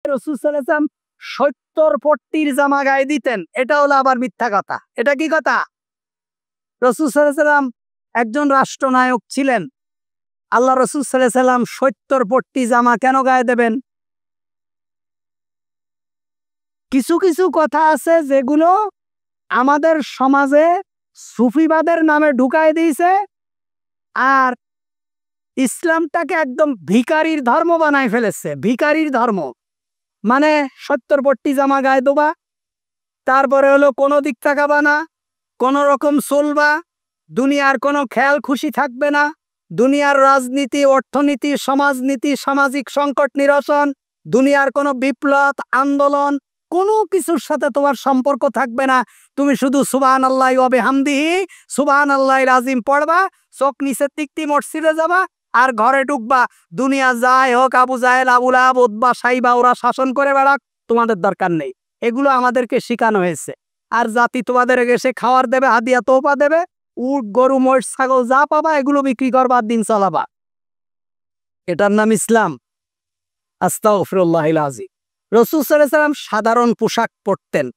রাসূল সাল্লাল্লাহু আলাইহি ওয়াসাল্লাম ৭০ পট্টির জামা গায়ে দিতেন, এটা হলো আবার মিথ্যা কথা। এটা কি কথা? রাসূল সাল্লাল্লাহু আলাইহি ওয়াসাল্লাম একজন রাষ্ট্রনায়ক ছিলেন। আল্লাহ রাসূল সাল্লাল্লাহু আলাইহি ওয়াসাল্লাম ৭০ পট্টি জামা কেন গায়ে দেবেন? কিছু কিছু কথা আছে যেগুলো আমাদের সমাজে সুফিবাদের নামে ঢুকায় দিয়েছে, আর ইসলামটাকে একদম ভিখারির ধর্ম বানায় ফেলেছে। ভিখারির ধর্ম মানে ৭০ পট্টি জামা গায়ে দেবা, তারপরে হলো কোনো দিক তাকাবা না, কোনো রকম চলবা, দুনিয়ার কোনো খেয়াল খুশি থাকবে না, দুনিয়ার রাজনীতি, অর্থনীতি, সমাজনীতি, সামাজিক সংকট নিরসন, দুনিয়ার কোনো বিপ্লব আন্দোলন, কোনো কিছুর সাথে তোমার সম্পর্ক থাকবে না। তুমি শুধু সুবহানাল্লাহি ওয়া বিহামদিহি সুবহানাল্লাহিল আযীম পড়বা, চোখ নিচে তিকতি মসজিদে যাবা, আর ঘরে ঢুকবা। দুনিয়া যাই হোক, আবু জাহেল, আবু লাহাব, উতবা, সাইবা ওরা শাসন করে বেড়াক, তোমাদের দরকার নেই। এগুলো আমাদেরকে শেখানো হয়েছে। আর জাতি তোমাদের এসে খাওয়ার দেবে, হাদিয়া তোপা দেবে, উট, গরু, মহিষ, ছাগল যা পাবা এগুলো বিক্রি করবা, দিন চালাবা। এটার নাম ইসলাম? আস্তাগফিরুল্লাহিল আযীম। রাসূল সাল্লাল্লাহু আলাইহি ওয়াসাল্লাম সাধারণ পোশাক পরতেন,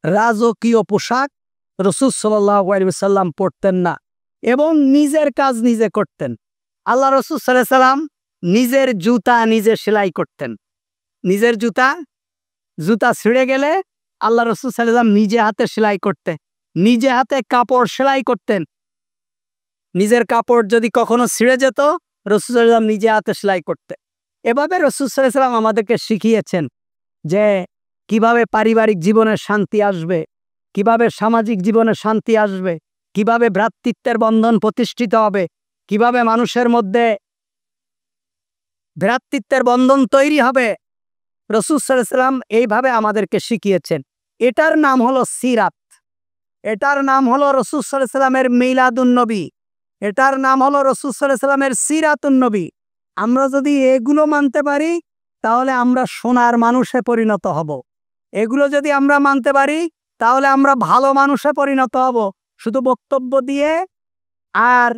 রাজকীয় পোশাক রাসূল সাল্লাল্লাহু আলাইহি ওয়াসাল্লাম পরতেন না, এবং নিজের কাজ নিজে করতেন। আল্লাহ রাসূল সাল্লাল্লাহু আলাইহি ওয়াসাল্লাম নিজের জুতা নিজে সেলাই করতেন। নিজের জুতা ছিঁড়ে গেলে আল্লাহ রাসূল সাল্লাল্লাহু আলাইহি ওয়াসাল্লাম নিজে হাতে সেলাই করতেন, নিজে হাতে কাপড় সেলাই করতেন। নিজের কাপড় যদি কখনো ছিঁড়ে যেত, রাসূল সাল্লাল্লাহু আলাইহি ওয়াসাল্লাম নিজে হাতে সেলাই করতেন। এভাবে রাসূল সাল্লাল্লাহু আলাইহি ওয়াসাল্লাম আমাদেরকে শিখিয়েছেন যে কিভাবে পারিবারিক জীবনে শান্তি আসবে, কিভাবে সামাজিক জীবনে শান্তি আসবে, কিভাবে ভ্রাতৃত্বের বন্ধন প্রতিষ্ঠিত হবে, কিভাবে মানুষের মধ্যে ভ্রাতৃত্বের বন্ধন তৈরি হবে। রাসূল সাল্লাল্লাহু আলাইহি ওয়াসাল্লাম এইভাবে আমাদেরকে শিখিয়েছেন। এটার নাম হলো সিরাত, এটার নাম হলো রাসূল সাল্লাল্লাহু আলাইহি ওয়াসাল্লামের মিলাদুন নবী, এটার নাম হলো রাসূল সাল্লাল্লাহু আলাইহি ওয়াসাল্লামের সিরাতুন নবী। আমরা যদি এগুলো মানতে পারি তাহলে আমরা সোনার মানুষে পরিণত হব। এগুলো যদি আমরা মানতে পারি তাহলে আমরা ভালো মানুষে পরিণত হব। শুধু বক্তব্য দিয়ে আর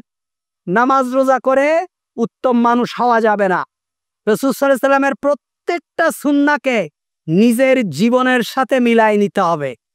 নামাজ রোজা করে উত্তম মানুষ হওয়া যাবে না। রাসূল সাল্লাল্লাহু আলাইহি ওয়াসাল্লামের প্রত্যেকটা সুন্নাহকে নিজের জীবনের সাথে মিলাই নিতে হবে।